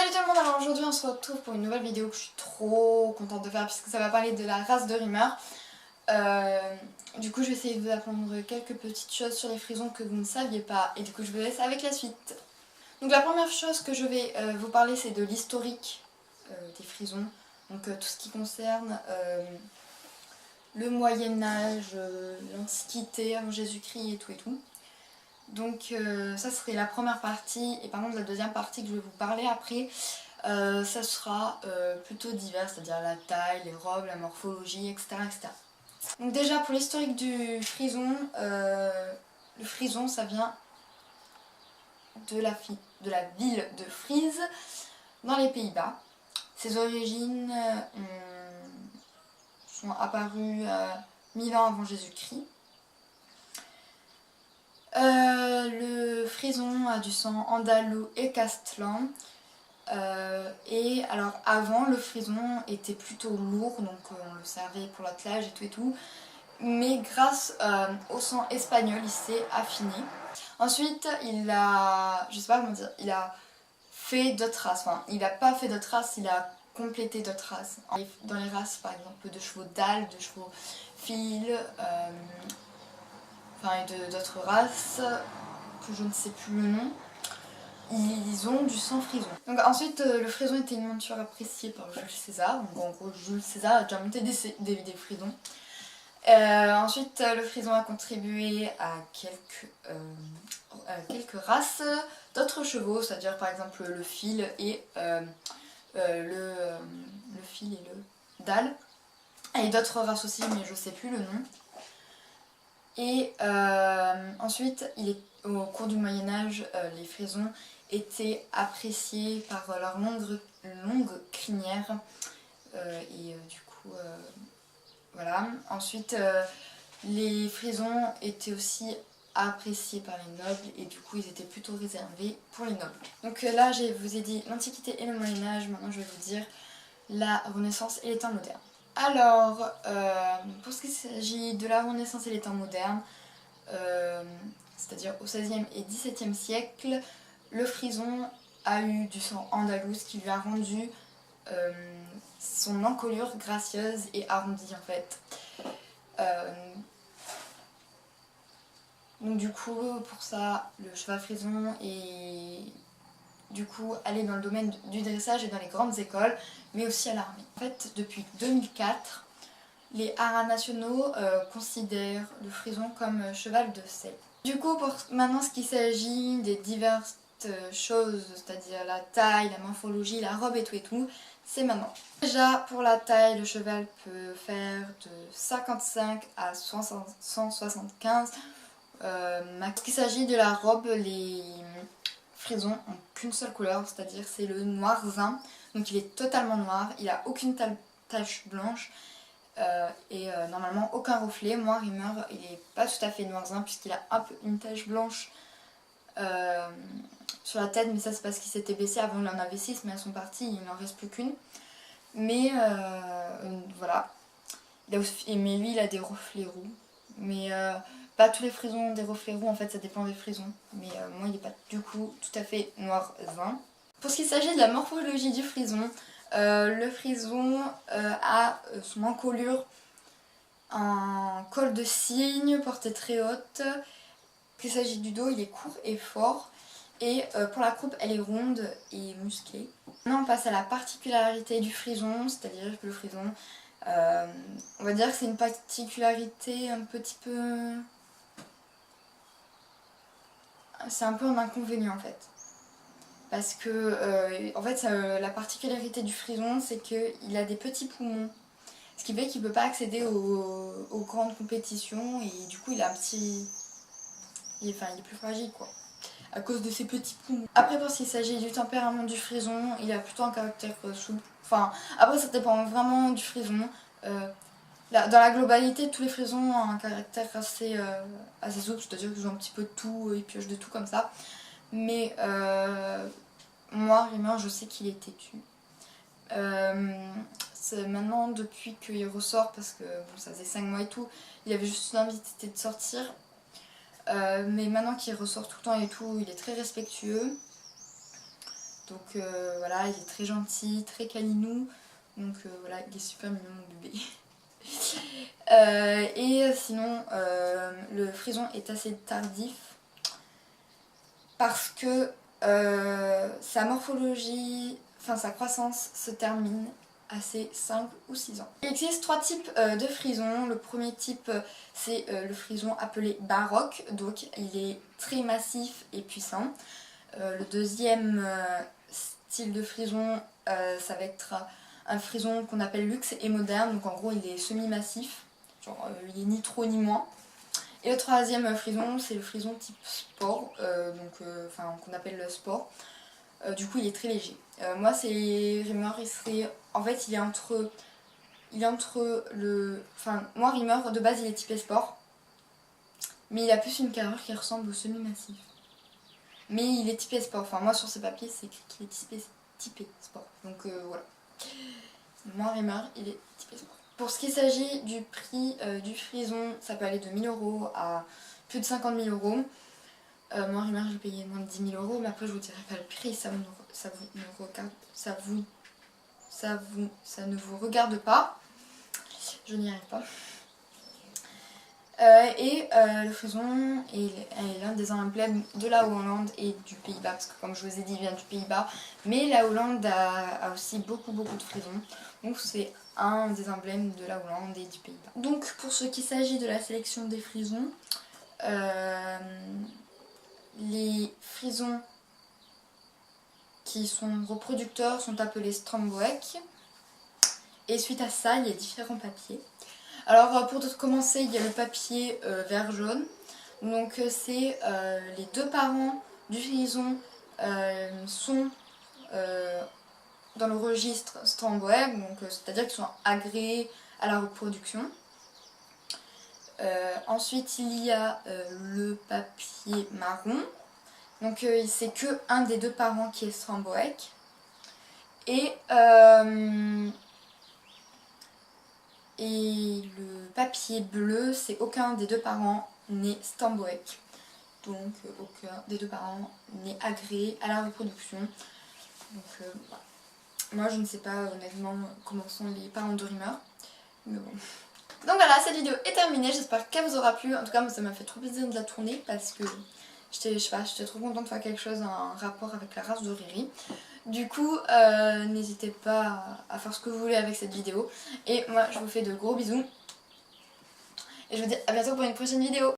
Salut tout le monde, alors aujourd'hui on se retrouve pour une nouvelle vidéo que je suis trop contente de faire puisque ça va parler de la race de Rimmer. Du coup je vais essayer de vous apprendre quelques petites choses sur les frisons que vous ne saviez pas et du coup je vous laisse avec la suite. Donc la première chose que je vais vous parler c'est de l'historique des frisons, donc tout ce qui concerne le Moyen-Âge, l'Antiquité avant Jésus-Christ et tout et tout. Donc ça serait la première partie et par contre la deuxième partie que je vais vous parler après ça sera plutôt divers, c'est-à-dire la taille, les robes, la morphologie, etc. etc. Donc déjà pour l'historique du frison, le frison ça vient de la ville de Frise dans les Pays-Bas. Ses origines sont apparues 1000 ans avant Jésus-Christ. Le frison a du sang andalou et castellan. Et alors avant le frison était plutôt lourd, donc on le servait pour l'attelage et tout, mais grâce au sang espagnol il s'est affiné. Ensuite il a, je sais pas comment dire, il a fait d'autres races, enfin il a pas fait d'autres races, il a complété d'autres races. Dans les races par exemple de chevaux d'Alpes, de chevaux fil, enfin et d'autres races que je ne sais plus le nom, ils ont du sang frison. Donc ensuite le frison était une monture appréciée par Jules César, donc en gros Jules César a déjà monté des frisons. Ensuite le frison a contribué à quelques races d'autres chevaux, c'est-à-dire par exemple le fil et le fil et le dalle, et d'autres races aussi mais je sais plus le nom. Et ensuite, au cours du Moyen-Âge, les frisons étaient appréciés par leur longue crinière. Du coup, voilà. Ensuite, les frisons étaient aussi appréciés par les nobles et du coup, ils étaient plutôt réservés pour les nobles. Donc là, je vous ai dit l'Antiquité et le Moyen-Âge. Maintenant, je vais vous dire la Renaissance et les temps modernes. Alors, pour ce qui s'agit de la Renaissance et les temps modernes, c'est-à-dire au XVIe et XVIIe siècle, le frison a eu du sang andalou, ce qui lui a rendu son encolure gracieuse et arrondie en fait. Donc du coup, pour ça, le cheval frison est du coup aller dans le domaine du dressage et dans les grandes écoles, mais aussi à l'armée. En fait, depuis 2004, les haras nationaux considèrent le frison comme cheval de selle. Du coup, pour maintenant ce qui s'agit des diverses choses, c'est-à-dire la taille, la morphologie, la robe et tout, c'est maintenant. Déjà pour la taille, le cheval peut faire de 55 à 175 max. Qu'il s'agit de la robe, les frisons n'ont qu'une seule couleur, c'est-à-dire c'est le noir vin. Donc il est totalement noir, il n'a aucune tache blanche. Normalement aucun reflet. Moi Rimmer il est pas tout à fait noirsin puisqu'il a un peu une tache blanche sur la tête, mais ça c'est parce qu'il s'était baissé. Avant il en avait 6 mais elles sont parties, il n'en reste plus qu'une. Mais voilà. Mais lui il a des reflets roux. Mais pas tous les frisons ont des reflets roux, en fait ça dépend des frisons. Mais moi il n'est pas du coup tout à fait noirsin. Pour ce qui s'agit de la morphologie du frison, le frison a son encolure en col de cygne, portée très haute. Il s'agit du dos, il est court et fort. Et pour la croupe, elle est ronde et musclée. Maintenant on passe à la particularité du frison, c'est-à-dire que le frison, on va dire que c'est une particularité un petit peu... C'est un peu un inconvénient en fait. Parce que en fait la particularité du frison c'est qu'il a des petits poumons, ce qui fait qu'il ne peut pas accéder aux grandes compétitions et du coup il a un petit... il est plus fragile quoi, à cause de ses petits poumons. Après pour ce qui s'agit du tempérament du frison, il a plutôt un caractère souple. Enfin après ça dépend vraiment du frison. Dans la globalité tous les frisons ont un caractère assez souple, c'est-à-dire qu'ils ont un petit peu de tout, ils piochent de tout comme ça. Mais moi, Rimmer, je sais qu'il est têtu. C'est maintenant depuis qu'il ressort, parce que bon, ça faisait 5 mois et tout, il avait juste envie de sortir. Mais maintenant qu'il ressort tout le temps et tout, il est très respectueux. Donc voilà, il est très gentil, très câlinou. Donc voilà, il est super mignon mon bébé. Et sinon, le frison est assez tardif parce que sa morphologie, enfin sa croissance se termine à ses 5 ou 6 ans. Il existe 3 types de frisons. Le premier type, c'est le frison appelé baroque, donc il est très massif et puissant. Le deuxième style de frison, ça va être un frison qu'on appelle luxe et moderne, donc en gros il est semi-massif, genre il est ni trop ni moins. Et le troisième frison, c'est le frison type sport, qu'on appelle le sport. Du coup il est très léger. Moi c'est Rimmer, il serait, en fait il est entre le, enfin moi Rimmer de base il est typé sport, mais il a plus une carrure qui ressemble au semi-massif. Mais il est typé sport, enfin moi sur ce papier c'est écrit qu'il est typé sport, donc voilà. Moi Rimmer il est typé sport. Pour ce qui s'agit du prix du frison, ça peut aller de 1000 € à plus de 50 000 €. Moi Rimmer j'ai payé moins de 10 000 €, mais après je vous dirai pas le prix, ça ne vous regarde pas. Je n'y arrive pas. Le frison est l'un des emblèmes de la Hollande et du Pays-Bas, parce que comme je vous ai dit, il vient du Pays-Bas, mais la Hollande a aussi beaucoup de frisons, donc c'est un des emblèmes de la Hollande et du Pays-Bas. Donc pour ce qui s'agit de la sélection des frisons, les frisons qui sont reproducteurs sont appelés Stromboek, et suite à ça, il y a différents papiers. Alors pour commencer, il y a le papier vert jaune. Donc c'est les 2 parents du frison sont dans le registre Stromboek, donc c'est-à-dire qu'ils sont agréés à la reproduction. Ensuite il y a le papier marron. Donc c'est que un des 2 parents qui est Stromboek. Et le papier bleu, c'est aucun des 2 parents n'est Stromboek. Donc aucun des 2 parents n'est agréé à la reproduction. Donc voilà. Moi je ne sais pas honnêtement comment sont les parents de Rimmer. Mais bon. Donc voilà, cette vidéo est terminée, j'espère qu'elle vous aura plu. En tout cas moi ça m'a fait trop plaisir de la tourner parce que j'étais trop contente de faire quelque chose en rapport avec la race de Riri. Du coup, n'hésitez pas à faire ce que vous voulez avec cette vidéo. Et moi, je vous fais de gros bisous. Et je vous dis à bientôt pour une prochaine vidéo.